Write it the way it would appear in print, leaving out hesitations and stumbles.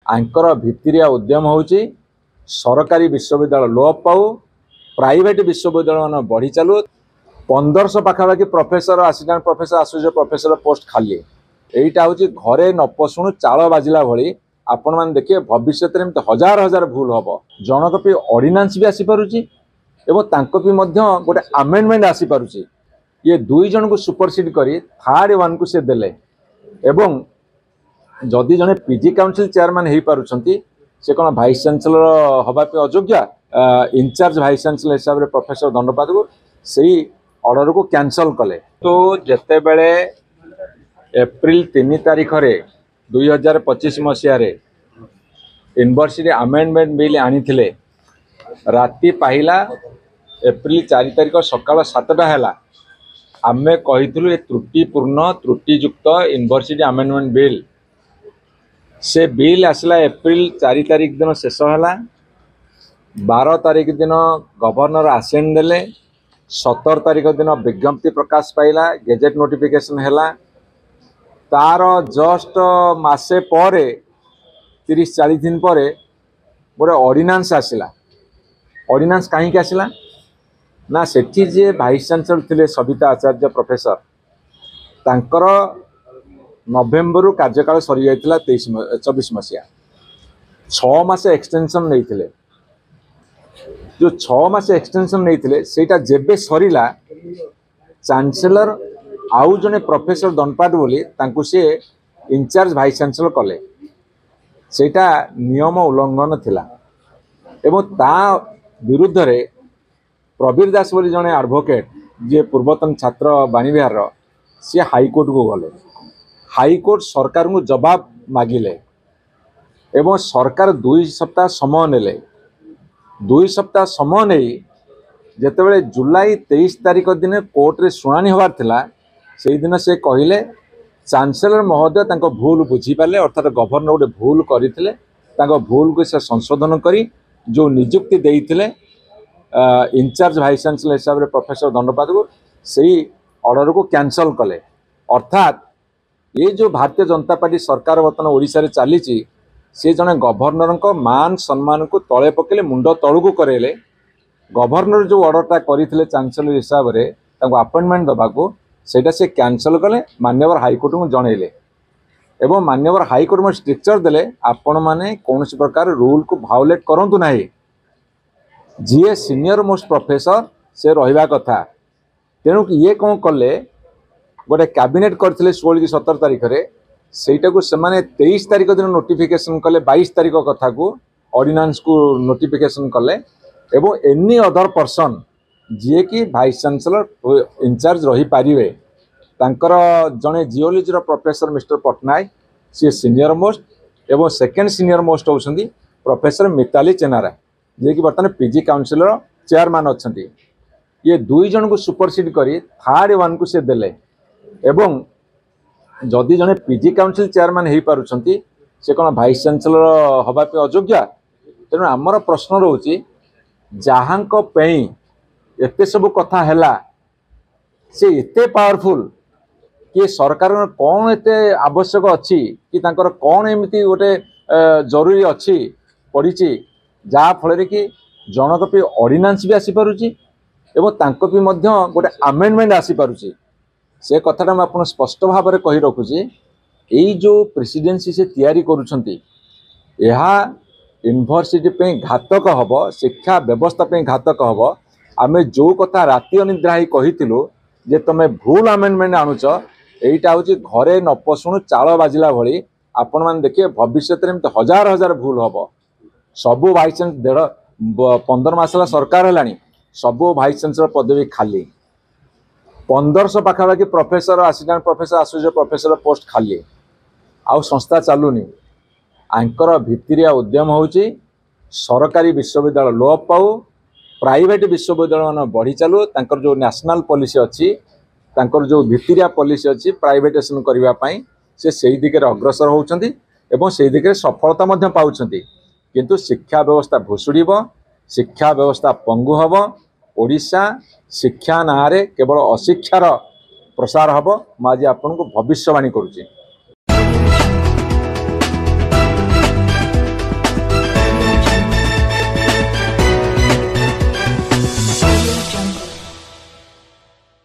Anchor भित्तिरिया उद्यम होउची सरकारी विश्वविद्यालय लोप पाऊ प्राइवेट विश्वविद्यालय मान बढ़ी चलू 1500 पाखापाखि professor assistant professor associate professor post खाली एटा हूँ घरे न पशुणु चाल बाजिला भली आपण मैंने देखिए भविष्य में हजार हजार भूल हम जनक भी ऑर्डिनेंस भी आसीपारुची गोटे आमेंडमेंट आसीपारुची ये दुई जन को सुपरसीड करी थर्ड वन को से देले एवं जदि जने पीजी काउंसिल चेयरमैन हो पारुछंती से कौन भाइस चांसेलर हवापी अयोग्य इनचार्ज भाइस चांसेलर हिसाब से प्रोफेसर दंडपात को सही ऑर्डर को कैंसल कले तो जिते बड़े एप्रिल 3 तारीख रे 2025 मसीह यूनिवर्सिटी आमेंडमेंट बिल आनी थिले राति पाहिला एप्रिल 4 तारीख सकाल 7टा है आमे कही त्रुटिपूर्ण त्रुटियुक्त यूनिवर्सिटी आमेंडमेंट बिल से बिल आसला एप्रिल 4 तारीख दिन शेष है 12 तारीख दिन गवर्नर आसेंट देले 17 तारीख दिन विज्ञप्ति प्रकाश पाइला गेजेट नोटिफिकेशन है तार जस्ट मासे पर 30-40 दिन पर गोटे ऑर्डिनेंस आसला ऑर्डिनेंस कहीं आसला ना सेठी जे भाइस चांसेलर थिले सविता आचार्य प्रोफेसर तांकर नवेम्बर कार्यकाल सरी जाइतिला 24 मसीहा 6 मास एक्सटेंशन नहीं थिले जो 6 मास एक्सटेंशन नहीं थिले सेटा जेबे सरीला चांसेलर आउ जने प्रोफेसर दनपाट बोली तांकु से इनचार्ज भाइस चांसेलर कले सेटा नियम उल्लंघन थिला एवं ता विरुद्ध रे प्रवीर दास बोली जने एडवोकेट जे पूर्वतन छात्र बाणीविहार सी हाईकोर्ट को गले हाईकोर्ट सरकार को जवाब मागिले एवं सरकार 2 सप्ताह समय नेले 2 सप्ताह समय नहीं जेतेबेले जुलाई 23 तारीख दिन कोर्ट रे शुणानी होबार थिला से दिन से कहले चांसेलर महोदय तांको भूल बुझी पाले अर्थात गवर्नर गोटे भूल करथिले तांको भूल को से संशोधन करी जो नियुक्ति देइथिले इनचार्ज भाइस चांसेलर हिसाब से प्रोफेसर दंडपात को सही ऑर्डर को कैंसल कले अर्थात ये जो भारतीय जनता पार्टी सरकार बर्तमान ओडिशा रे चली से जने गवर्नर को मान सम्मान को तले पकेले मुंड तलू को करेले गवर्नर जो ऑर्डरटा करथिले चांसेलर हिसाब से अपॉइंटमेंट दबाको सेटा से कैंसल कले मान्यवर हाईकोर्ट को जनइले एवं मान्यवर हाईकोर्ट में स्ट्रिक्चर देले आपण माने कौन प्रकार रूल को भायोलेट करंतु नाही जी सीनियर मोस्ट प्रोफेसर से रहिबा कथा तेणु कि ये कौन कले गोटे कैबिनेट करथिले 16 की 17 तारीख रे सेटा को से माने 23 तारीख दिन नोटिफिकेशन कले 22 तारीख कथा को ऑर्डिनेंस को नोटिफिकेशन कले एवं एनी अदर पर्सन जी कि भाइस चांसेलर इनचार्ज रही पारिबे तांकर जने जियोलॉजी रो प्रोफेसर मिस्टर पटनायक सी सीनियर मोस्ट एवं सेकेंड सीनियर मोस्ट होउछंदी प्रोफेसर मिताली चेनारा जे कि बर्तमान पीजी काउंसिलर चेयरमैन अच्छी ये दुई जन को सुपरसीड करी थर्ड वन को से देले एवं जदि जने पीजी काउंसिल चेयरमैन हो पारुछंती से कौन भाइस चांसेलर हवापी अयोग्य तेणु आमर प्रश्न रोचे जहाँ एते सब कथा हैला से एते पावरफुल कि सरकार कौन एते आवश्यक अच्छी कि तांकर कौन एमती गोटे जरूरी अच्छी पड़ी जहाँ फल कि जनक भी ऑर्डिनेंस भी आसीपारुची एवं तांको भी मध्य गोटे आमेंडमेंट आसीपारुची से कथाटा मैं आपन स्पष्ट भाव में कही रखुची यही जो प्रेसिडेंसी से तैयारी करुछंती यह यूनिवर्सिटी पे घातक हब शिक्षा व्यवस्था पे घातक हब आमे जो कथा राति अनिद्रा ही कहिथिलु जे तमे भूल आमेंडमेंट आणुच एटा होची घरे न पशुणु चाल बाजिला भली आपण मान देखिए भविष्य में हजार हजार भूल हब सबू भाइस चांसेलर 15 मास सरकार है सबू भाइस चांसेलर पदवी खाली 1500 पाखापाखि professor assistant professor associate professor post खाली आउ संस्था चलुनी आंकर भित्तिरिया उद्यम होची सरकारी विश्वविद्यालय लोप पाऊ प्राइवेट विश्वविद्यालय मान बढ़ी चलू तांकर जो नेशनल पॉलिसी अच्छी तांकर जो भित्तिरिया पॉलिसी अच्छी प्राइवेटेशन करबा पई से सही दिगरे अग्रसर होउछंती एवं सही दिगरे सफलता मध्य पाउछंती किंतु शिक्षा व्यवस्था भुसुड़ीब शिक्षा व्यवस्था पंगु हब ओडिशा शिक्षा नारे केवल अशिक्षार प्रसार हब आज आपन को भविष्यवाणी करुची।